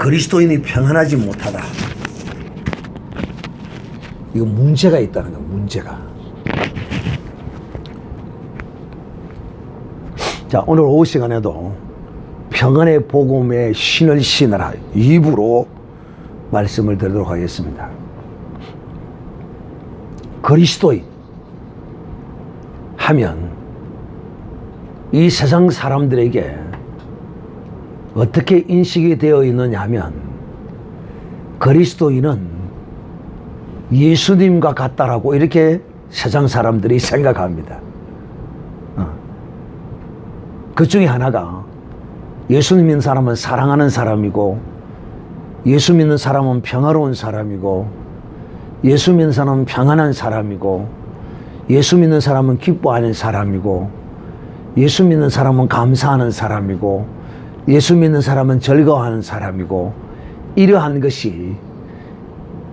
그리스도인이 평안하지 못하다. 이거 문제가 있다는 거야, 문제가. 자, 오늘 오후 시간에도 평안의 복음의 신을 신으라 2부로 말씀을 드리도록 하겠습니다. 그리스도인 하면 이 세상 사람들에게 어떻게 인식이 되어 있느냐 하면 그리스도인은 예수님과 같다라고 이렇게 세상 사람들이 생각합니다. 그 중에 하나가 예수 믿는 사람은 사랑하는 사람이고, 예수 믿는 사람은 평화로운 사람이고, 예수 믿는 사람은 평안한 사람이고, 예수 믿는 사람은 기뻐하는 사람이고, 예수 믿는 사람은 감사하는 사람이고, 예수 믿는 사람은 즐거워하는 사람이고, 이러한 것이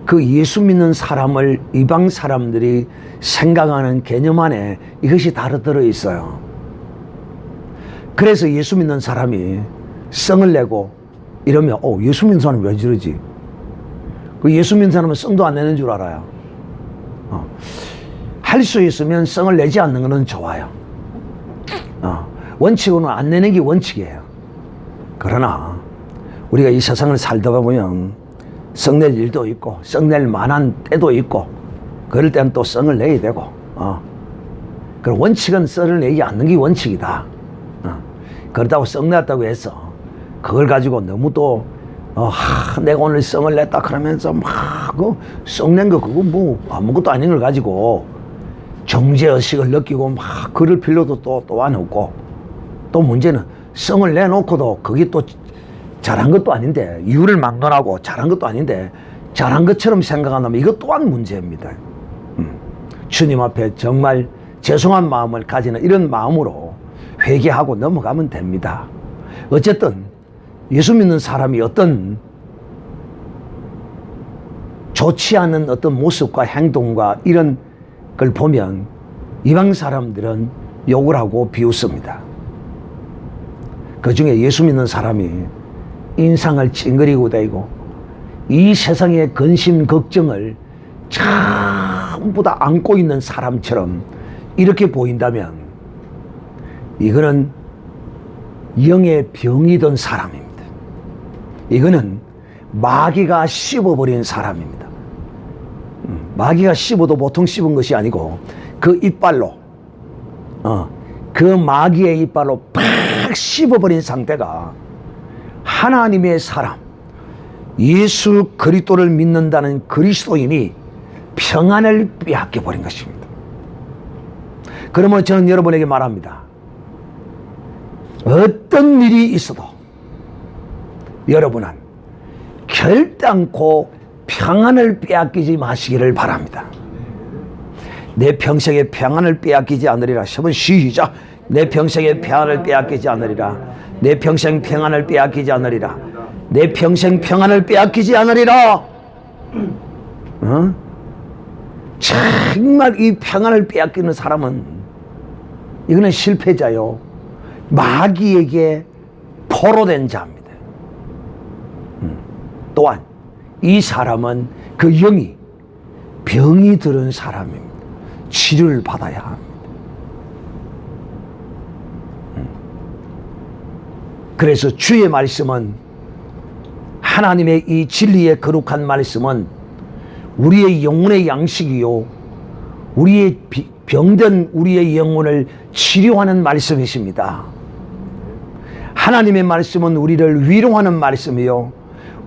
그 예수 믿는 사람을 이방 사람들이 생각하는 개념 안에 이것이 다 들어 있어요. 그래서 예수 믿는 사람이 성을 내고 이러면 예수 믿는 사람이 왜 저러지? 그 예수 믿는 사람은 성도 안 내는 줄 알아요. 할 수 있으면 성을 내지 않는 것은 좋아요. 원칙으로는 안 내는 게 원칙이에요. 그러나 우리가 이 세상을 살다 보면 성낼 일도 있고 성낼 만한 때도 있고, 그럴 때는 또 성을 내야 되고, 그럼 원칙은 성을 내지 않는 게 원칙이다. 그렇다고 성 냈다고 해서 그걸 가지고 너무 또 내가 오늘 성을 냈다 그러면서 성 낸 거 그거 뭐 아무것도 아닌 걸 가지고 정죄의식을 느끼고 막 그럴 필요도 또한 없고, 또 문제는 성을 내놓고도 그게 또 잘한 것도 아닌데, 이유를 망건하고 잘한 것도 아닌데 잘한 것처럼 생각한다면 이것 또한 문제입니다. 주님 앞에 정말 죄송한 마음을 가지는 이런 마음으로 회개하고 넘어가면 됩니다. 어쨌든 예수 믿는 사람이 어떤 좋지 않은 어떤 모습과 행동과 이런 걸 보면 이방 사람들은 욕을 하고 비웃습니다. 그 중에 예수 믿는 사람이 인상을 찡그리고 다니고 이 세상의 근심 걱정을 전부 다 안고 있는 사람처럼 이렇게 보인다면 이거는 영의 병이 든 사람입니다. 이거는 마귀가 씹어버린 사람입니다. 마귀가 씹어도 보통 씹은 것이 아니고 그 이빨로 그 마귀의 이빨로 팍 씹어버린 상태가 하나님의 사람, 예수 그리스도를 믿는다는 그리스도인이 평안을 빼앗겨버린 것입니다. 그러면 저는 여러분에게 말합니다. 어떤 일이 있어도 여러분은 결단코 평안을 빼앗기지 마시기를 바랍니다. 내 평생에 평안을 빼앗기지 않으리라. 한번 시작. 내 평생에 평안을 빼앗기지 않으리라. 내 평생 평안을 빼앗기지 않으리라. 내 평생 평안을 빼앗기지 않으리라. 정말 이 평안을 빼앗기는 사람은 이거는 실패자요, 마귀에게 포로된 자입니다. 또한 이 사람은 그 영이 병이 들은 사람입니다. 치료를 받아야 합니다. 그래서 주의 말씀은, 하나님의 이 진리의 거룩한 말씀은 우리의 영혼의 양식이요, 우리의 병든 우리의 영혼을 치료하는 말씀이십니다. 하나님의 말씀은 우리를 위로하는 말씀이요,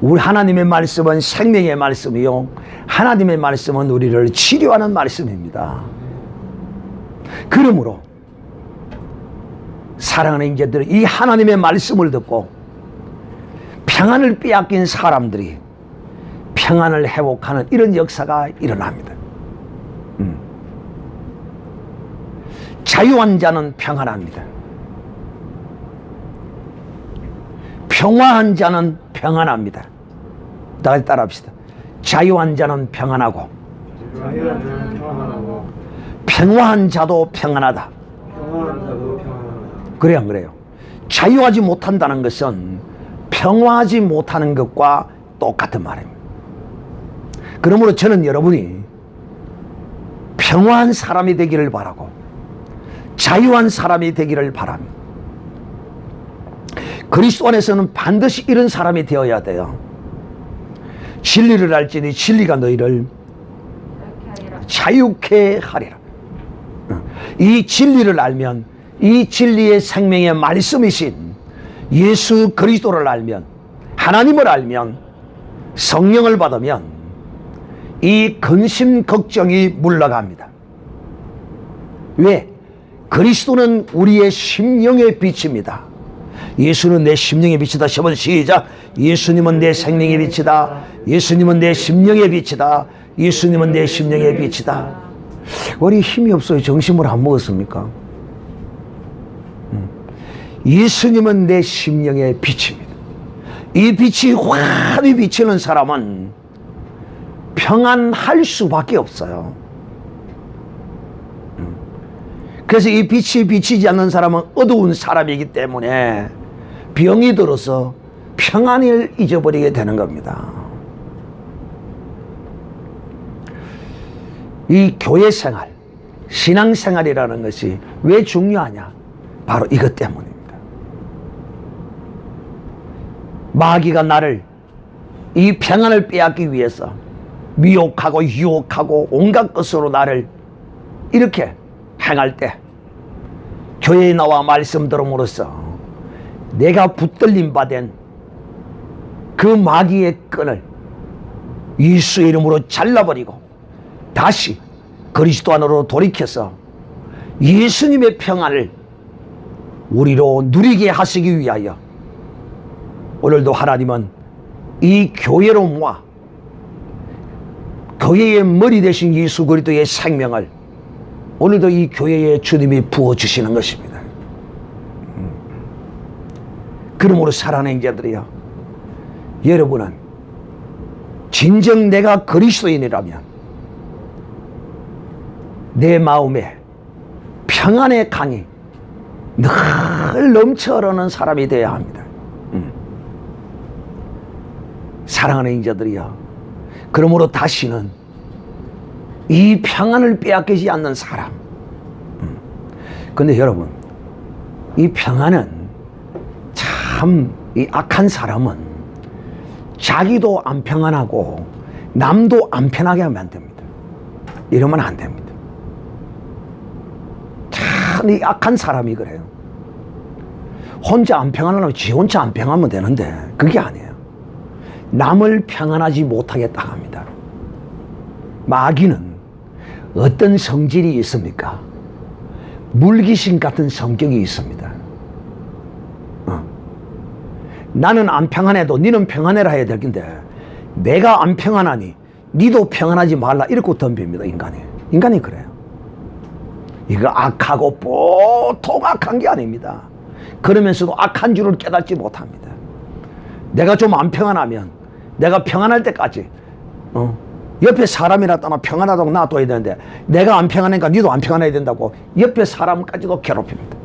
우리 하나님의 말씀은 생명의 말씀이요, 하나님의 말씀은 우리를 치료하는 말씀입니다. 그러므로 사랑하는 인재들은 이 하나님의 말씀을 듣고 평안을 빼앗긴 사람들이 평안을 회복하는 이런 역사가 일어납니다. 자유한 자는 평안합니다. 평화한 자는 평안합니다. 다 같이 따라합시다. 자유한 자는 평안하고 평화한 자도 평안하다. 그래요, 안 그래요? 자유하지 못한다는 것은 평화하지 못하는 것과 똑같은 말입니다. 그러므로 저는 여러분이 평화한 사람이 되기를 바라고 자유한 사람이 되기를 바랍니다. 그리스도 안에서는 반드시 이런 사람이 되어야 돼요. 진리를 알지니 진리가 너희를 자유케 하리라. 이 진리를 알면, 이 진리의 생명의 말씀이신 예수 그리스도를 알면, 하나님을 알면, 성령을 받으면 이 근심 걱정이 물러갑니다. 왜? 그리스도는 우리의 심령의 빛입니다. 예수는 내 심령의 빛이다. 10번 시작. 예수님은 내 생명의 빛이다. 예수님은 내 심령의 빛이다. 예수님은 내 심령의 빛이다. 우리 힘이 없어요. 정신을 안 먹었습니까? 예수님은 내 심령의 빛입니다. 이 빛이 환히 비치는 사람은 평안할 수밖에 없어요. 그래서 이 빛이 비치지 않는 사람은 어두운 사람이기 때문에 병이 들어서 평안을 잊어버리게 되는 겁니다. 이 교회 생활, 신앙 생활이라는 것이 왜 중요하냐? 바로 이것 때문입니다. 마귀가 나를 이 평안을 빼앗기 위해서 미혹하고 유혹하고 온갖 것으로 나를 이렇게 행할 때 교회에 나와 말씀 들음으로써 내가 붙들림 받은 그 마귀의 끈을 예수의 이름으로 잘라버리고 다시 그리스도 안으로 돌이켜서 예수님의 평안을 우리로 누리게 하시기 위하여 오늘도 하나님은 이 교회로 모아 교회의 머리 되신 예수 그리스도의 생명을 오늘도 이 교회에 주님이 부어주시는 것입니다. 그러므로 사랑하는 형제들이여, 여러분은 진정 내가 그리스도인이라면 내 마음에 평안의 강이 늘 넘쳐 흐르는 사람이 되어야 합니다. 사랑하는 형제들이여, 그러므로 다시는 이 평안을 빼앗기지 않는 사람. 근데 여러분, 이 평안은 참, 이 악한 사람은 자기도 안 평안하고 남도 안 편하게 하면 안 됩니다. 이러면 안 됩니다. 참, 이 악한 사람이 그래요. 혼자 안 평안하면 지 혼자 안 평안하면 되는데 그게 아니에요. 남을 평안하지 못하겠다 합니다. 마귀는 어떤 성질이 있습니까? 물귀신 같은 성격이 있습니다. 나는 안 평안해도 니는 평안해라 해야 될 텐데 내가 안 평안하니 니도 평안하지 말라 이렇게 덤빕니다. 인간이 그래요. 이거 악하고 보통 악한 게 아닙니다. 그러면서도 악한 줄을 깨닫지 못합니다. 내가 좀 안 평안하면 내가 평안할 때까지 옆에 사람이라도 평안하다고 놔둬야 되는데 내가 안 평안하니까 니도 안 평안해야 된다고 옆에 사람까지도 괴롭힙니다.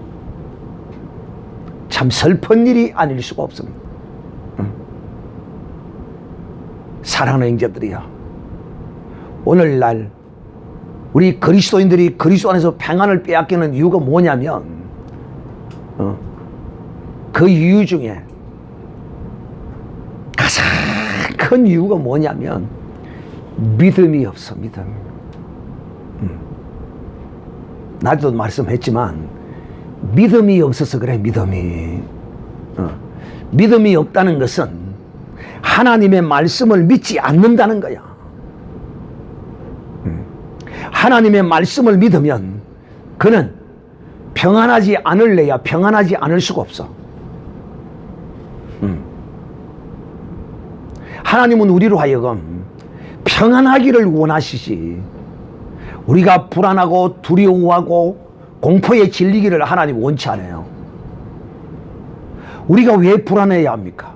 참 슬픈 일이 아닐 수가 없습니다. 사랑하는 형제들이여, 오늘날 우리 그리스도인들이 그리스도 안에서 평안을 빼앗기는 이유가 뭐냐면 그 이유 중에 가장 큰 이유가 뭐냐면 믿음이 없어. 나도 말씀했지만 믿음이 없어서 그래. 믿음이 없다는 것은 하나님의 말씀을 믿지 않는다는 거야. 하나님의 말씀을 믿으면 그는 평안하지 않을래야 평안하지 않을 수가 없어. 하나님은 우리로 하여금 평안하기를 원하시지 우리가 불안하고 두려워하고 공포에 질리기를 하나님 원치 않아요. 우리가 왜 불안해야 합니까?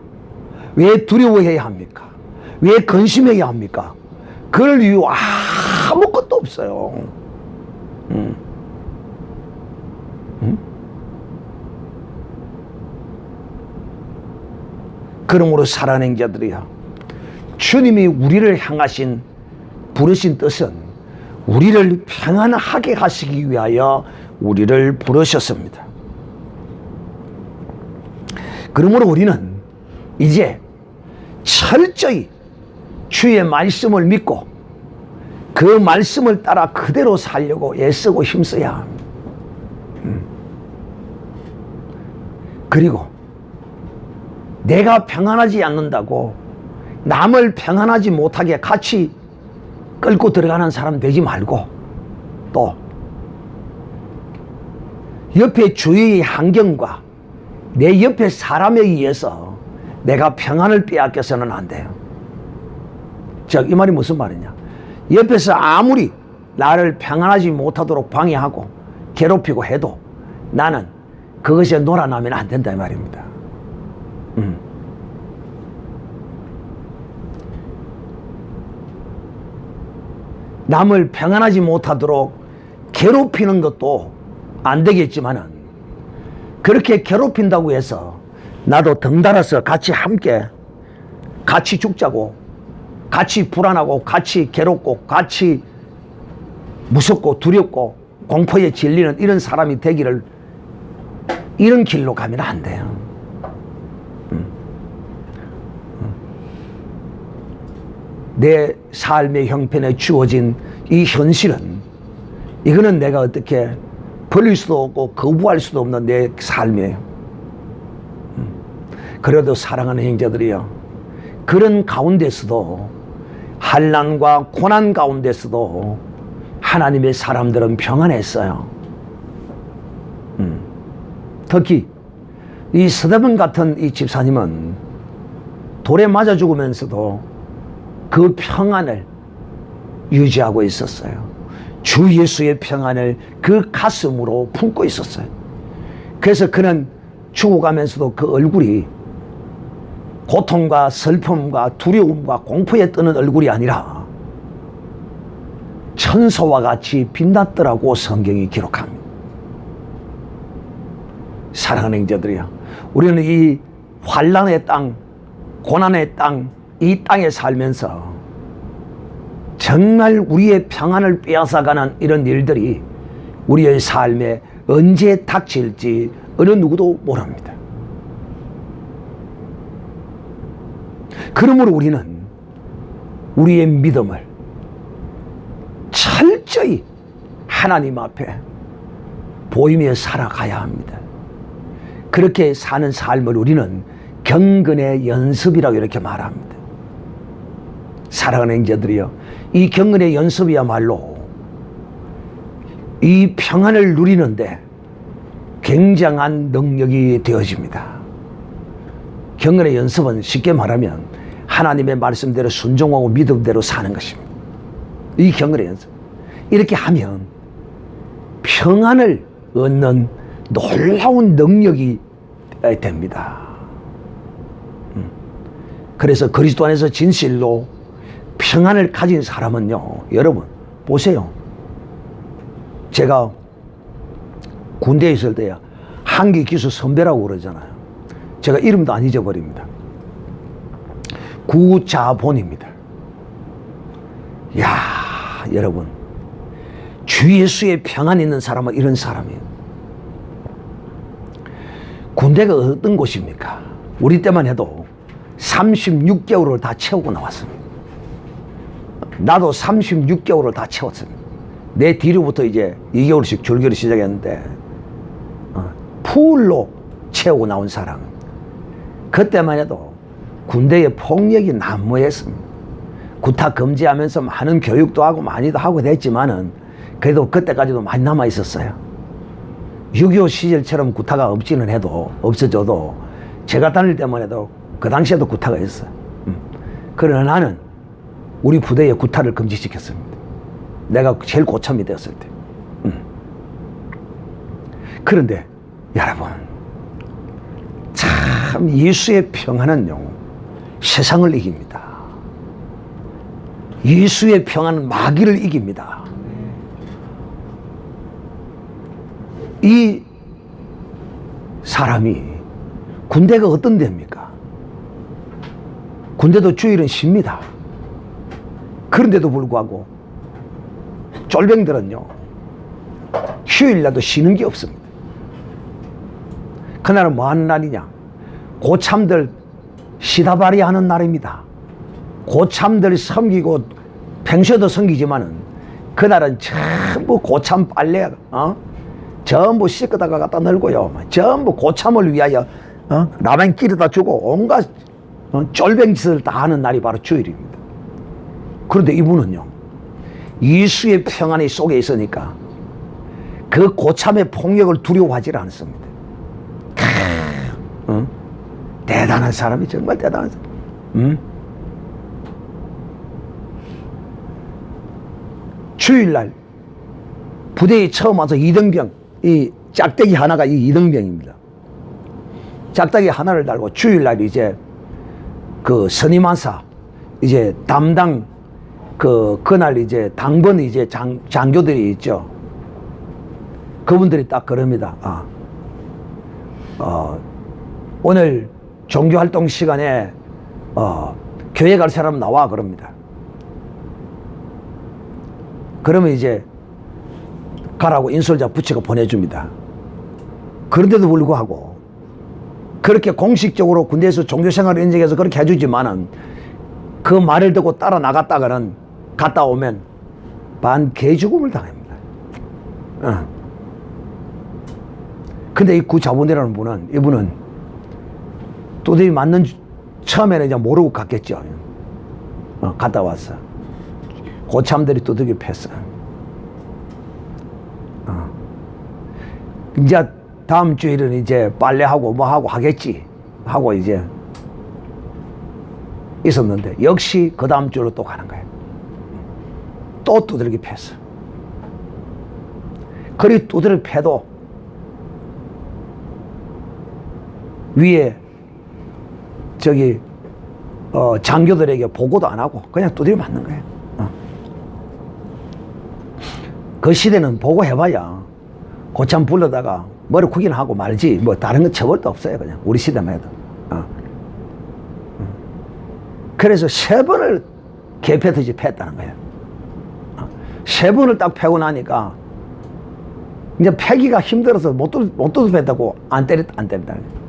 왜 두려워해야 합니까? 왜 근심해야 합니까? 그럴 이유 아무것도 없어요. 그러므로 사랑하는 자들이여, 주님이 우리를 향하신 부르신 뜻은 우리를 평안하게 하시기 위하여 우리를 부르셨습니다. 그러므로 우리는 이제 철저히 주의 말씀을 믿고 그 말씀을 따라 그대로 살려고 애쓰고 힘써야 합니다. 그리고 내가 평안하지 않는다고 남을 평안하지 못하게 같이 끌고 들어가는 사람 되지 말고, 또 옆에 주위의 환경과 내 옆에 사람에 의해서 내가 평안을 빼앗겨서는 안 돼요. 즉, 이 말이 무슨 말이냐, 옆에서 아무리 나를 평안하지 못하도록 방해하고 괴롭히고 해도 나는 그것에 놀아나면 안 된다 이 말입니다. 남을 평안하지 못하도록 괴롭히는 것도 안 되겠지만은, 그렇게 괴롭힌다고 해서 나도 덩달아서 같이 함께 같이 죽자고, 같이 불안하고 같이 괴롭고 같이 무섭고 두렵고 공포에 질리는 이런 사람이 되기를, 이런 길로 가면 안 돼요. 내 삶의 형편에 주어진 이 현실은, 이거는 내가 어떻게 버릴 수도 없고 거부할 수도 없는 내 삶이에요. 그래도 사랑하는 형제들이요, 그런 가운데서도, 환난과 고난 가운데서도 하나님의 사람들은 평안했어요. 특히 이 스데반 같은 이 집사님은 돌에 맞아 죽으면서도 그 평안을 유지하고 있었어요. 주 예수의 평안을 그 가슴으로 품고 있었어요. 그래서 그는 죽어가면서도 그 얼굴이 고통과 슬픔과 두려움과 공포에 뜨는 얼굴이 아니라 천사와 같이 빛났더라고 성경이 기록합니다. 사랑하는 형제들이요, 우리는 이 환난의 땅, 고난의 땅, 이 땅에 살면서 정말 우리의 평안을 빼앗아가는 이런 일들이 우리의 삶에 언제 닥칠지 어느 누구도 모릅니다. 그러므로 우리는 우리의 믿음을 철저히 하나님 앞에 보이며 살아가야 합니다. 그렇게 사는 삶을 우리는 경건의 연습이라고 이렇게 말합니다. 사랑하는 형제들이여, 이 경건의 연습이야말로 이 평안을 누리는데 굉장한 능력이 되어집니다. 경건의 연습은 쉽게 말하면 하나님의 말씀대로 순종하고 믿음대로 사는 것입니다. 이 경건의 연습, 이렇게 하면 평안을 얻는 놀라운 능력이 됩니다. 그래서 그리스도 안에서 진실로 평안을 가진 사람은요, 여러분 보세요. 제가 군대에 있을 때야 한기 기수 선배라고 그러잖아요. 제가 이름도 안 잊어버립니다. 구자본입니다. 야, 여러분, 주 예수의 평안 있는 사람은 이런 사람이에요. 군대가 어떤 곳입니까? 우리 때만 해도 36개월을 다 채우고 나왔습니다. 나도 36개월을 다 채웠습니다. 내 뒤로부터 이제 2개월씩 줄기를 시작했는데 풀로 채우고 나온 사람. 그때만 해도 군대의 폭력이 난무했습니다. 구타 금지하면서 많은 교육도 하고 많이도 하고 됐지만은 그래도 그때까지도 많이 남아 있었어요. 6.25 시절처럼 구타가 없지는 해도, 없어져도 제가 다닐 때만 해도 그 당시에도 구타가 있어요. 그러나 나는 우리 부대에 구타를 금지시켰습니다. 내가 제일 고참이 되었을 때. 그런데 여러분, 참 예수의 평안은요, 세상을 이깁니다. 예수의 평안은 마귀를 이깁니다. 이 사람이 군대가 어떤 데입니까? 군대도 주일은 쉽니다. 그런데도 불구하고 쫄병들은요, 휴일날도 쉬는 게 없습니다. 그날은 뭐 하는 날이냐? 고참들 시다발이 하는 날입니다. 고참들 섬기고 평소에도 섬기지만은 그날은 전부 고참 빨래 전부 씻거다가 갖다 널고요, 전부 고참을 위하여 라면 끼려다 주고 온갖 쫄병짓을 다 하는 날이 바로 주일입니다. 그런데 이분은요, 예수의 평안이 속에 있으니까 그 고참의 폭력을 두려워하지 않습니다. 대단한 사람이, 정말 대단한 사람. 주일날 부대에 처음 와서 이등병, 이 짝대기 하나가 이 이등병입니다. 짝대기 하나를 달고 주일날 이제 그 선임한사 이제 담당 그날 이제 당번 이제 장교들이 있죠. 그분들이 딱 그럽니다. 오늘 종교활동 시간에 교회 갈 사람 나와 그럽니다. 그러면 이제 가라고 인솔자 붙이고 보내줍니다. 그런데도 불구하고 그렇게 공식적으로 군대에서 종교생활을 인정해서 그렇게 해주지만은 그 말을 듣고 따라 나갔다가는 갔다 오면 반 개죽음을 당합니다. 근데 이 구자본이라는 분은, 이분은 두드리 맞는 처음에는 이제 모르고 갔겠죠. 갔다 왔어. 고참들이 두들겨 팼어. 이제 다음 주일은 이제 빨래하고 뭐하고 하겠지 하고 이제 있었는데, 역시 그 다음 주로 또 가는 거예요. 또 두들겨 팼어. 그리 두들겨 패도 위에 저기 장교들에게 보고도 안 하고 그냥 두드려 맞는 거예요. 그 시대는 보고해봐야 고참 불러다가 머리 구기는 하고 말지 뭐 다른 건 처벌도 없어요. 그냥 우리 시대만 해도. 그래서 3번을 개패듯이 팼다는 거예요. 3번을 딱 패고 나니까 이제 패기가 힘들어서 못 뺐다고 안 때렸다는 거예요.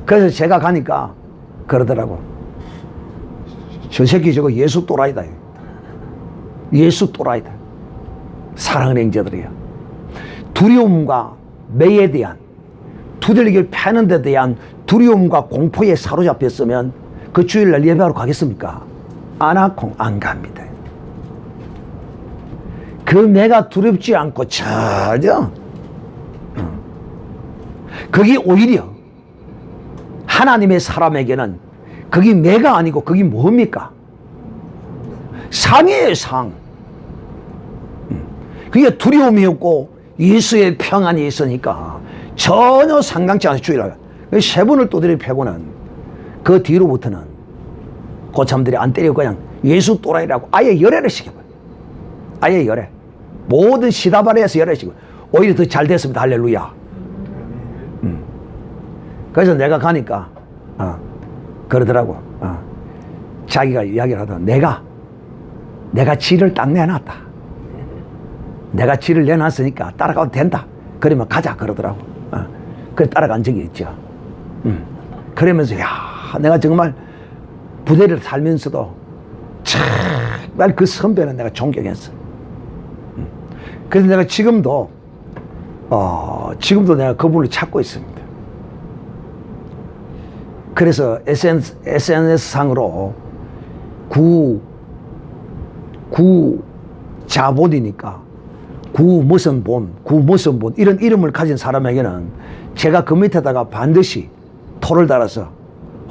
그래서 제가 가니까 그러더라고. 저 새끼 저거 예수 또라이다. 예수 또라이다. 사랑하는 형제들이요. 두려움과 매에 대한, 두들겨 패는 데 대한 두려움과 공포에 사로잡혔으면 그 주일날 예배하러 가겠습니까? 안 갑니다. 그 매가 두렵지 않고 전혀 그게 오히려 하나님의 사람에게는 그게 매가 아니고 그게 뭡니까? 상이에요, 상. 그게 두려움이 없고 예수의 평안이 있으니까 전혀 상관치 않아서 주일날 3번을 두드려 패고는 그 뒤로부터는 고참들이 안 때리고 그냥 예수 또라이라고 아예 열애를 시켜버려요. 아예 열애. 모든 시다바리에서 열애 시켜버려요. 오히려 더 잘 됐습니다. 할렐루야. 그래서 내가 가니까 그러더라고. 자기가 이야기를 하더라. 내가 지를 딱 내놨다. 내가 지를 내놨으니까 따라가도 된다. 그러면 가자 그러더라고. 그래 따라간 적이 있죠. 그러면서 내가 정말 부대를 살면서도 정말 그 선배는 내가 존경했어. 그래서 내가 지금도 내가 그분을 찾고 있습니다. 그래서 SNS상으로 구자본이니까 무슨 본 이런 이름을 가진 사람에게는 제가 그 밑에다가 반드시 토를 달아서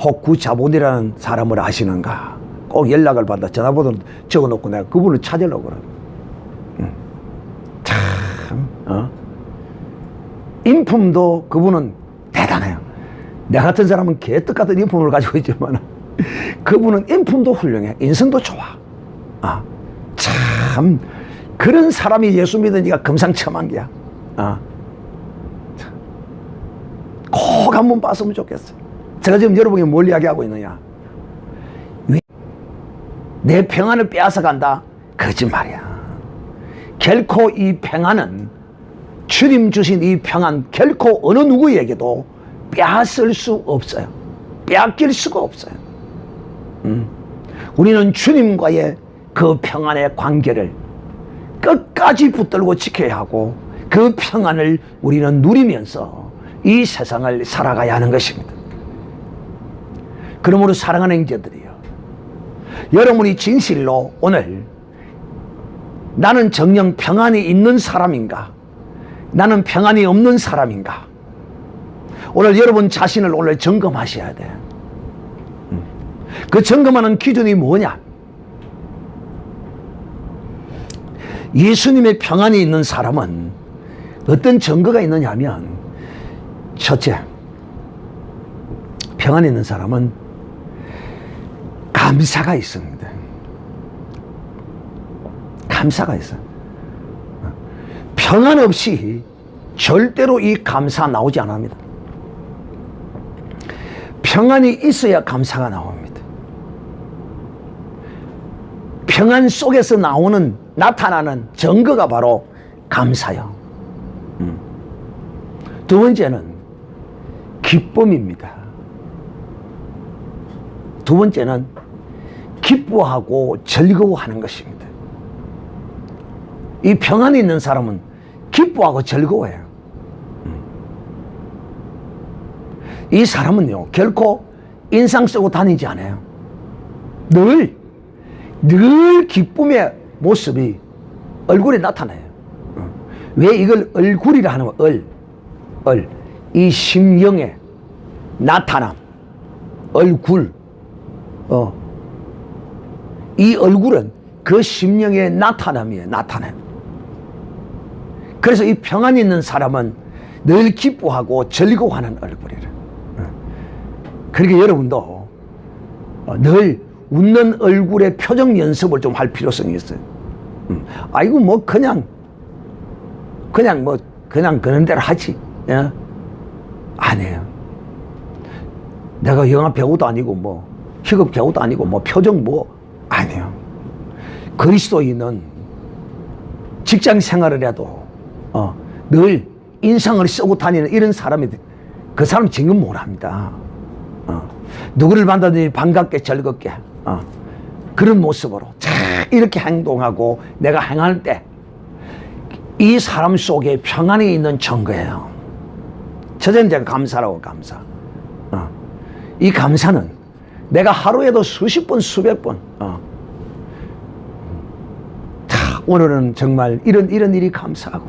혹 구자본이라는 사람을 아시는가 꼭 연락을 받아 전화번호를 적어놓고 내가 그분을 찾으려고 그래요. 참 인품도 그분은 대단해요. 내 같은 사람은 개떡 같은 인품을 가지고 있지만 그분은 인품도 훌륭해. 인성도 좋아. 참 그런 사람이 예수 믿으니까 금상첨한 게야. 꼭 한번 봤으면 좋겠어. 제가 지금 여러분이 뭘 이야기하고 있느냐? 내 평안을 빼앗아 간다? 거짓말이야. 결코 이 평안은, 주님 주신 이 평안 결코 어느 누구에게도 빼앗을 수 없어요. 빼앗길 수가 없어요. 우리는 주님과의 그 평안의 관계를 끝까지 붙들고 지켜야 하고, 그 평안을 우리는 누리면서 이 세상을 살아가야 하는 것입니다. 그러므로 사랑하는 형제들이요, 여러분이 진실로 오늘 나는 정녕 평안이 있는 사람인가, 나는 평안이 없는 사람인가, 오늘 여러분 자신을 오늘 점검하셔야 돼요. 그 점검하는 기준이 뭐냐? 예수님의 평안이 있는 사람은 어떤 증거가 있느냐 하면, 첫째, 평안이 있는 사람은 감사가 있습니다. 감사가 있어요. 평안 없이 절대로 이 감사 나오지 않습니다. 평안이 있어야 감사가 나옵니다. 평안 속에서 나타나는 증거가 바로 감사요. 두 번째는 기쁨입니다. 두 번째는 기뻐하고 즐거워하는 것입니다. 이 평안이 있는 사람은 기뻐하고 즐거워해요. 이 사람은요, 결코 인상 쓰고 다니지 않아요. 늘 기쁨의 모습이 얼굴에 나타나요. 왜 이걸 얼굴이라 하는 거야? 이 심령의 나타남, 얼굴. 이 얼굴은 그 심령의 나타남이에요. 나타남. 그래서 이 평안이 있는 사람은 늘 기뻐하고 즐거워하는 얼굴이라. 그러니까 여러분도 늘 웃는 얼굴의 표정 연습을 좀 할 필요성이 있어요. 아이고 뭐 그냥 그런 대로 하지. 예? 아니에요. 내가 영화 배우도 아니고 뭐 희극 배우도 아니고 뭐 표정 뭐 아니에요. 그리스도인은 직장 생활을 해도 늘 인상을 쓰고 다니는 이런 사람이, 그 사람 지금 못합니다. 누구를 만나든지 반갑게 즐겁게 그런 모습으로 이렇게 행동하고 내가 행할 때 이 사람 속에 평안이 있는 증거예요. 첫째는 제가 감사라고. 감사. 이 감사는 내가 하루에도 수십 번 수백 번 오늘은 정말 이런 일이 감사하고,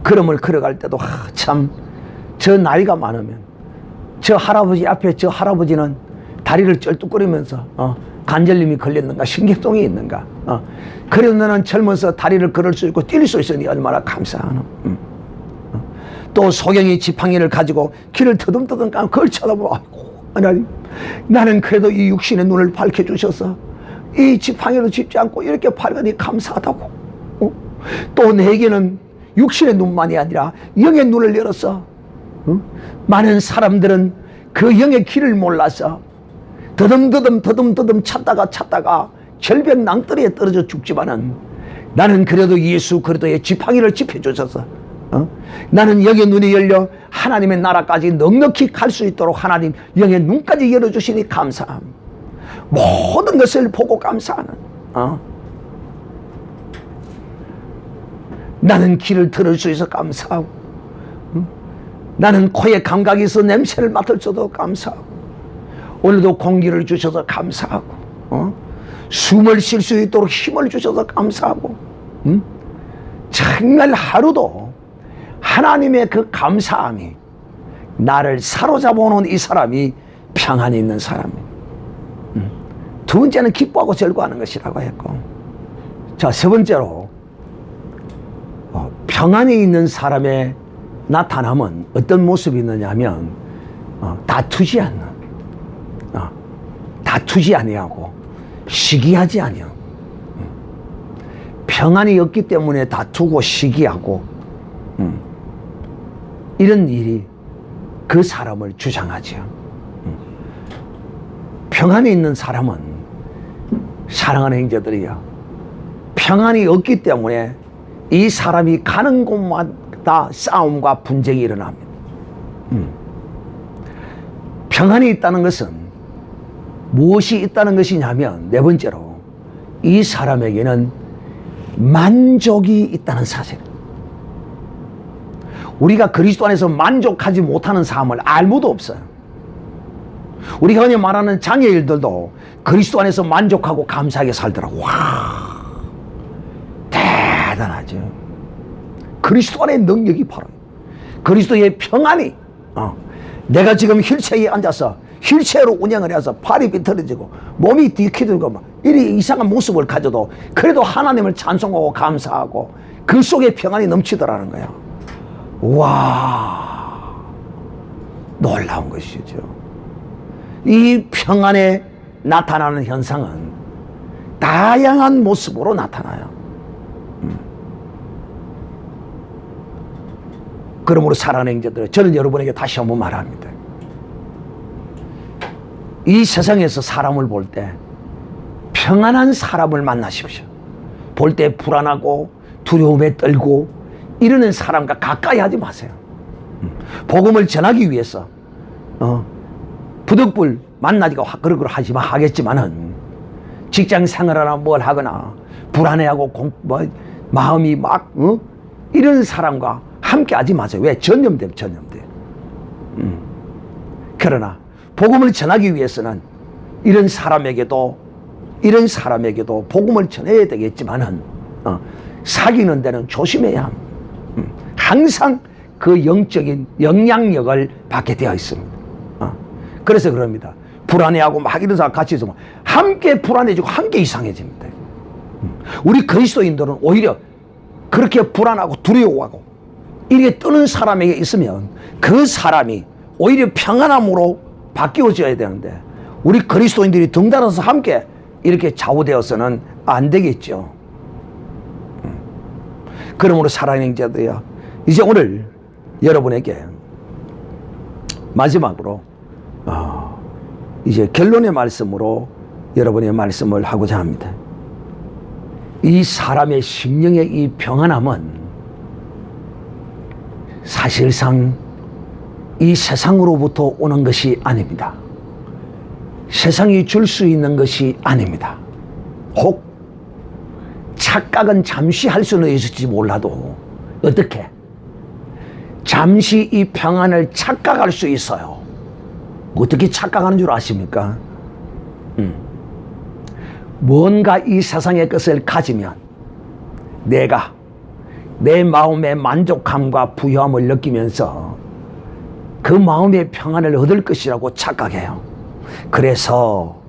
걸음을 걸어갈 때도 참 저 나이가 많으면 저 할아버지 앞에 저 할아버지는 다리를 쩔뚝거리면서 관절염이 걸렸는가, 신경통이 있는가, 그래도 나는 젊어서 다리를 걸을 수 있고 뛸 수 있으니 얼마나 감사하노. 또 소경이 지팡이를 가지고 길을 터듬터듬 가면 그걸 쳐다보고, 아이고 하나님, 나는 그래도 이 육신의 눈을 밝혀주셔서 이 지팡이를 짚지 않고 이렇게 밝으니 감사하다고. 또 내게는 육신의 눈만이 아니라 영의 눈을 열었어. 많은 사람들은 그 영의 길을 몰라서 더듬 찾다가 절벽 낭떠러리에 떨어져 죽지만은, 나는 그래도 예수 그리스도의 지팡이를 짚어주셔서 나는 영의 눈이 열려 하나님의 나라까지 넉넉히 갈 수 있도록 하나님 영의 눈까지 열어주시니 감사함. 모든 것을 보고 감사하는, 나는 귀를 들을 수 있어 감사하고, 나는 코에 감각이 있어 냄새를 맡을 수도 감사하고, 오늘도 공기를 주셔서 감사하고, 숨을 쉴 수 있도록 힘을 주셔서 감사하고, 정말 하루도 하나님의 그 감사함이 나를 사로잡아 놓은 이 사람이 평안이 있는 사람이에요. 두 번째는 기뻐하고 즐거워하는 것이라고 했고, 자, 세 번째로 평안이 있는 사람의 나타남은 어떤 모습이 있느냐 하면 다투지 아니하고 시기하지 아니요. 평안이 없기 때문에 다투고 시기하고 이런 일이 그 사람을 주장하죠. 평안이 있는 사람은 사랑하는 형제들이요, 평안이 없기 때문에 이 사람이 가는 곳마다 싸움과 분쟁이 일어납니다. 평안이 있다는 것은 무엇이 있다는 것이냐면, 네 번째로 이 사람에게는 만족이 있다는 사실. 우리가 그리스도 안에서 만족하지 못하는 삶을 아무도 없어요. 우리가 흔히 말하는 장애인들도 그리스도 안에서 만족하고 감사하게 살더라고. 와, 대단하죠. 그리스도 안의 능력이 바로 그리스도의 평안이, 내가 지금 휠체어에 앉아서 휠체어로 운행을 해서 팔이 비틀어지고 몸이 뒤키들고 막 이리 이상한 모습을 가져도 그래도 하나님을 찬송하고 감사하고 그 속에 평안이 넘치더라는 거예요. 와, 놀라운 것이죠. 이 평안에 나타나는 현상은 다양한 모습으로 나타나요. 그러므로 사랑하는 형제들, 저는 여러분에게 다시 한번 말합니다. 이 세상에서 사람을 볼 때 평안한 사람을 만나십시오. 볼 때 불안하고 두려움에 떨고 이러는 사람과 가까이 하지 마세요. 복음을 전하기 위해서 부득불 만나기가 하겠지만은 직장 생활하나 뭘 하거나 불안해하고 마음이 막 이런 사람과 함께 하지 마세요. 왜? 전염돼. 그러나 복음을 전하기 위해서는 이런 사람에게도 복음을 전해야 되겠지만은 사귀는 데는 조심해야 합니다. 항상 그 영적인 영향력을 받게 되어 있습니다. 그래서 그럽니다. 불안해하고 막 이런 사람 같이 있으면 함께 불안해지고 함께 이상해집니다. 우리 그리스도인들은 오히려 그렇게 불안하고 두려워하고 이렇게 떠는 사람에게 있으면 그 사람이 오히려 평안함으로 바뀌어져야 되는데, 우리 그리스도인들이 등달아서 함께 이렇게 좌우되어서는 안 되겠죠. 그러므로 사랑하는 형제들이요, 이제 오늘 여러분에게 마지막으로 이제 결론의 말씀으로 여러분의 말씀을 하고자 합니다. 이 사람의 심령의 이 평안함은 사실상 이 세상으로부터 오는 것이 아닙니다. 세상이 줄 수 있는 것이 아닙니다. 혹 착각은 잠시 할 수는 있을지 몰라도 어떻게 잠시 이 평안을 착각할 수 있어요. 어떻게 착각하는 줄 아십니까? 뭔가 이 세상의 것을 가지면 내가 내 마음의 만족함과 부유함을 느끼면서 그 마음의 평안을 얻을 것이라고 착각해요. 그래서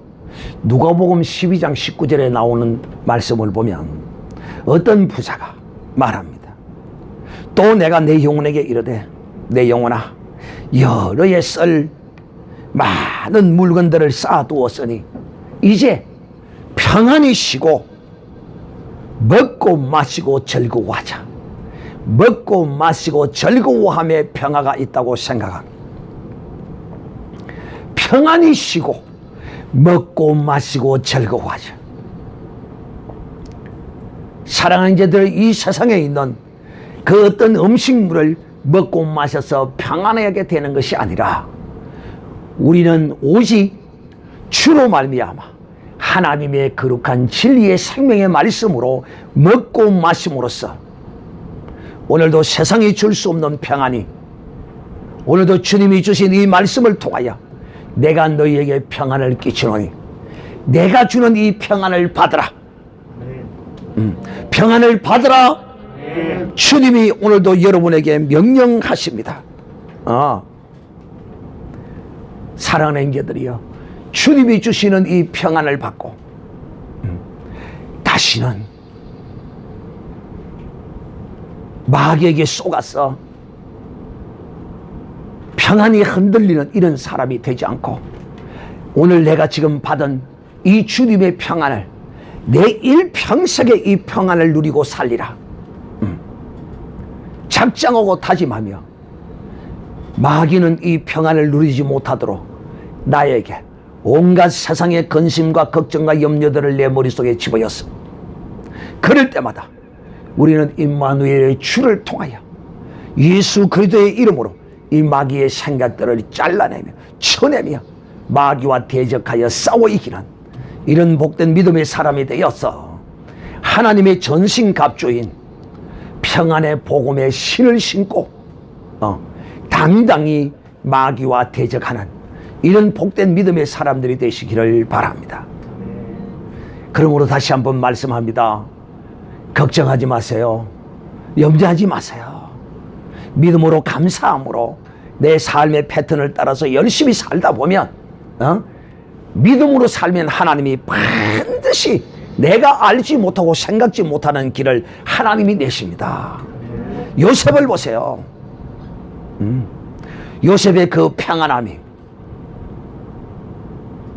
누가복음 12장 19절에 나오는 말씀을 보면 어떤 부자가 말합니다. 또 내가 내 영혼에게 이르되, 내 영혼아, 여러에 쓸 많은 물건들을 쌓아두었으니 이제 평안히 쉬고 먹고 마시고 즐거워하자. 먹고 마시고 즐거워함에 평화가 있다고 생각합니다. 평안히 쉬고 먹고 마시고 즐거워하자. 사랑하는 이제들, 이 세상에 있는 그 어떤 음식물을 먹고 마셔서 평안하게 되는 것이 아니라 우리는 오직 주로 말미암아 하나님의 거룩한 진리의 생명의 말씀으로 먹고 마심으로써 오늘도 세상이 줄 수 없는 평안이, 오늘도 주님이 주신 이 말씀을 통하여 내가 너희에게 평안을 끼치노니 내가 주는 이 평안을 받으라. 평안을 받으라. 주님이 오늘도 여러분에게 명령하십니다. 사랑하는 형제들이여, 주님이 주시는 이 평안을 받고 다시는 마귀에게 속아서 평안이 흔들리는 이런 사람이 되지 않고, 오늘 내가 지금 받은 이 주님의 평안을 내 일평생에 이 평안을 누리고 살리라. 작정하고 다짐하며 마귀는 이 평안을 누리지 못하도록 나에게 온갖 세상의 근심과 걱정과 염려들을 내 머릿속에 집어였어. 그럴 때마다 우리는 임마누엘의 주를 통하여 예수 그리스도의 이름으로 이 마귀의 생각들을 잘라내며 쳐내며 마귀와 대적하여 싸워 이기는 이런 복된 믿음의 사람이 되어서 하나님의 전신갑주인 평안의 복음의 신을 신고 당당히 마귀와 대적하는 이런 복된 믿음의 사람들이 되시기를 바랍니다. 그러므로 다시 한번 말씀합니다. 걱정하지 마세요. 염려하지 마세요. 믿음으로 감사함으로 내 삶의 패턴을 따라서 열심히 살다 보면 믿음으로 살면 하나님이 반드시 내가 알지 못하고 생각지 못하는 길을 하나님이 내십니다. 요셉을 보세요. 요셉의 그 평안함이,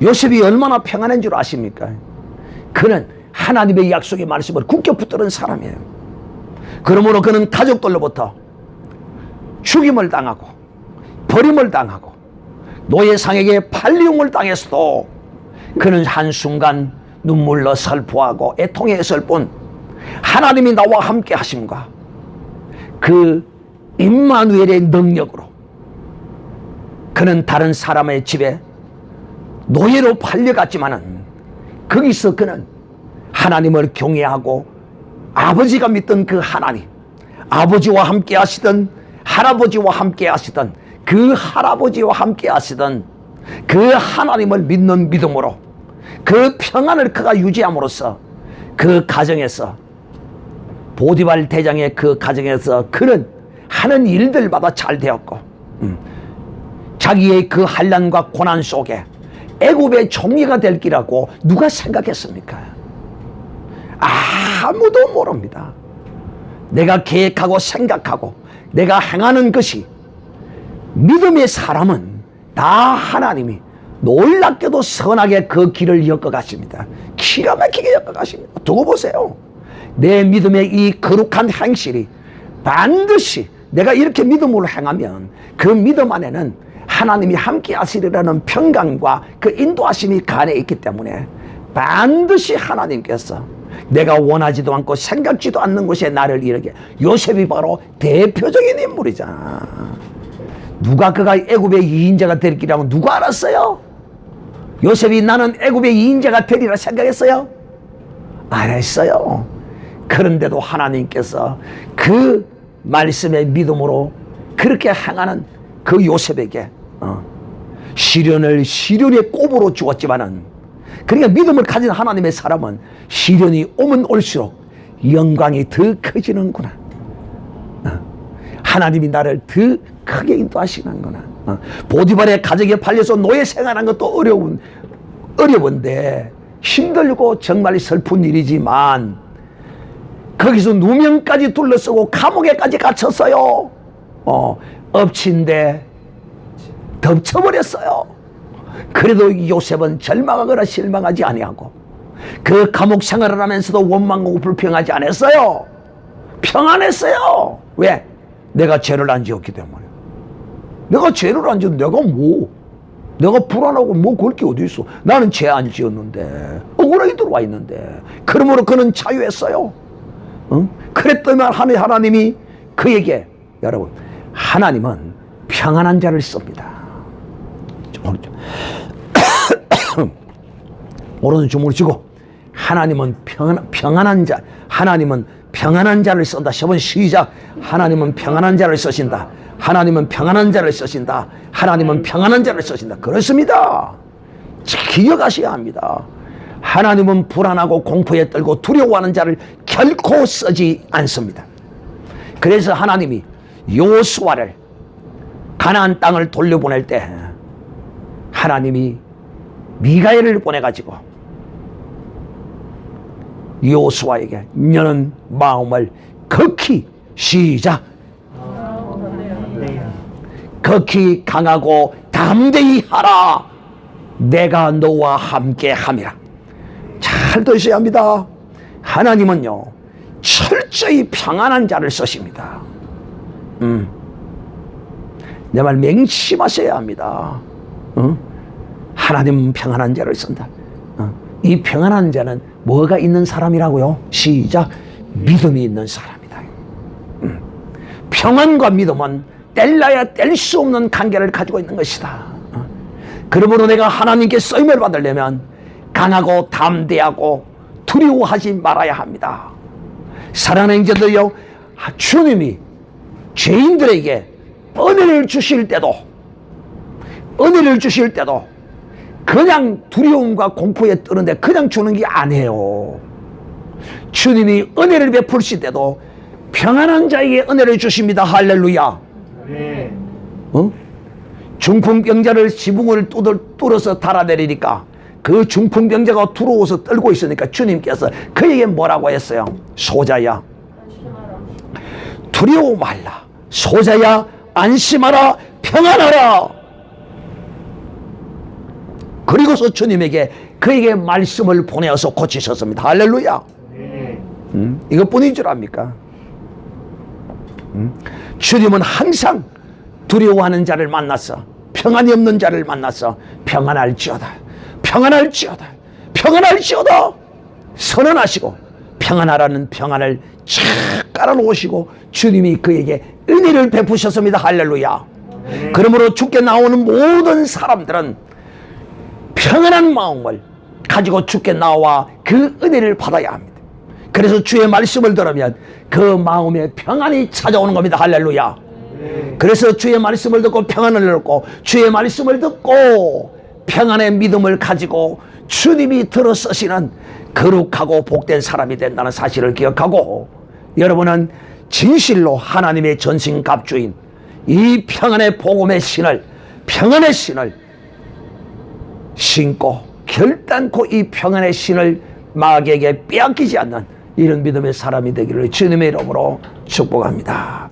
요셉이 얼마나 평안한 줄 아십니까? 그는 하나님의 약속의 말씀을 굳게 붙드는 사람이에요. 그러므로 그는 가족들로부터 죽임을 당하고 버림을 당하고 노예상에게 팔리움을 당했어도 그는 한순간 눈물로 슬퍼하고 애통했을 뿐 하나님이 나와 함께 하심과 그 임마누엘의 능력으로 그는 다른 사람의 집에 노예로 팔려갔지만은 거기서 그는 하나님을 경외하고 아버지가 믿던 그 하나님, 아버지와 함께 하시던 할아버지와 함께 하시던 그 할아버지와 함께 하시던 그 하나님을 믿는 믿음으로 그 평안을 그가 유지함으로써 그 가정에서 보디발 대장의 그 가정에서 그는 하는 일들마다 잘 되었고 자기의 그 환난과 고난 속에 애굽의 총리가 될 기라고 누가 생각했습니까? 아무도 모릅니다. 내가 계획하고 생각하고 내가 행하는 것이 믿음의 사람은 다 하나님이 놀랍게도 선하게 그 길을 엮어가십니다. 기가 막히게 엮어가십니다. 두고 보세요. 내 믿음의 이 거룩한 행실이 반드시 내가 이렇게 믿음으로 행하면 그 믿음 안에는 하나님이 함께 하시리라는 평강과 그 인도하심이 간에 있기 때문에 반드시 하나님께서 내가 원하지도 않고 생각지도 않는 곳에 나를 이르게. 요셉이 바로 대표적인 인물이잖아. 누가 그가 애굽의 2인자가 될 기라고 누가 알았어요? 요셉이 나는 애굽의 2인자가 되리라 생각했어요? 안 했어요. 그런데도 하나님께서 그 말씀의 믿음으로 그렇게 행하는 그 요셉에게 시련의 꼽으로 주었지만은, 그러니까 믿음을 가진 하나님의 사람은 시련이 오면 올수록 영광이 더 커지는구나. 하나님이 나를 더 크게 인도하시는구나. 보디발의 가정에 팔려서 노예 생활하는 것도 어려운데 힘들고 정말 슬픈 일이지만 거기서 누명까지 둘러쓰고 감옥에까지 갇혔어요. 엎친데 덮쳐버렸어요. 그래도 요셉은 절망하거나 실망하지 아니하고 그 감옥 생활을 하면서도 원망하고 불평하지 않았어요. 평안했어요. 왜? 내가 죄를 안 지었기 때문에. 내가 죄를 안 지었는데 내가 불안하고 뭐 그럴 게 어디 있어. 나는 죄 안 지었는데 억울하게 들어와 있는데. 그러므로 그는 자유했어요. 그랬더니 하나님이 그에게, 여러분, 하나님은 평안한 자를 씁니다. 오른손 주먹을 쥐고, 하나님은 평안한 자, 하나님은 평안한 자를 쓴다. 10번 시작. 하나님은 평안한 자를 쓰신다. 하나님은 평안한 자를 쓰신다. 하나님은 평안한 자를 쓰신다. 그렇습니다. 기억하셔야 합니다. 하나님은 불안하고 공포에 떨고 두려워하는 자를 결코 쓰지 않습니다. 그래서 하나님이 여호수아를 가나안 땅을 돌려보낼 때 하나님이 미가엘을 보내가지고 여호수아에게 너는 마음을 극히 시작 극히 강하고 담대히 하라. 내가 너와 함께 함이라. 잘 들으셔야 합니다. 하나님은요 철저히 평안한 자를 쓰십니다. 내 말 맹심하셔야 합니다. 하나님은 평안한 자를 쓴다. 이 평안한 자는 뭐가 있는 사람이라고요? 시작. 믿음이 있는 사람이다. 평안과 믿음은 뗄래야 뗄 수 없는 관계를 가지고 있는 것이다. 그러므로 내가 하나님께 쓰임을 받으려면 강하고 담대하고 두려워하지 말아야 합니다. 사랑하는 형제들요, 주님이 죄인들에게 은혜를 주실 때도 그냥 두려움과 공포에 뜨는데 그냥 주는 게 아니에요. 주님이 은혜를 베풀실 때도 평안한 자에게 은혜를 주십니다. 할렐루야. 네. 중풍병자를 지붕을 뚫어서 달아내리니까 그 중풍병자가 들어오서 떨고 있으니까 주님께서 그에게 뭐라고 했어요? 소자야, 두려워 말라. 소자야, 안심하라. 평안하라. 그리고서 주님에게 그에게 말씀을 보내어서 고치셨습니다. 할렐루야. 이것뿐인 줄 압니까? 주님은 항상 두려워하는 자를 만나서, 평안이 없는 자를 만나서 평안할지어다, 평안할지어다, 평안할지어다 선언하시고 평안하라는 평안을 쫙 깔아놓으시고 주님이 그에게 은혜를 베푸셨습니다. 할렐루야. 그러므로 주께 나오는 모든 사람들은 평안한 마음을 가지고 주께 나와 그 은혜를 받아야 합니다. 그래서 주의 말씀을 들으면 그 마음에 평안이 찾아오는 겁니다. 할렐루야. 그래서 주의 말씀을 듣고 평안을 얻고, 주의 말씀을 듣고 평안의 믿음을 가지고 주님이 들어서시는 거룩하고 복된 사람이 된다는 사실을 기억하고, 여러분은 진실로 하나님의 전신갑주인 이 평안의 복음의 신을, 평안의 신을 신고 결단코 이 평안의 신을 마귀에게 빼앗기지 않는 이런 믿음의 사람이 되기를 주님의 이름으로 축복합니다.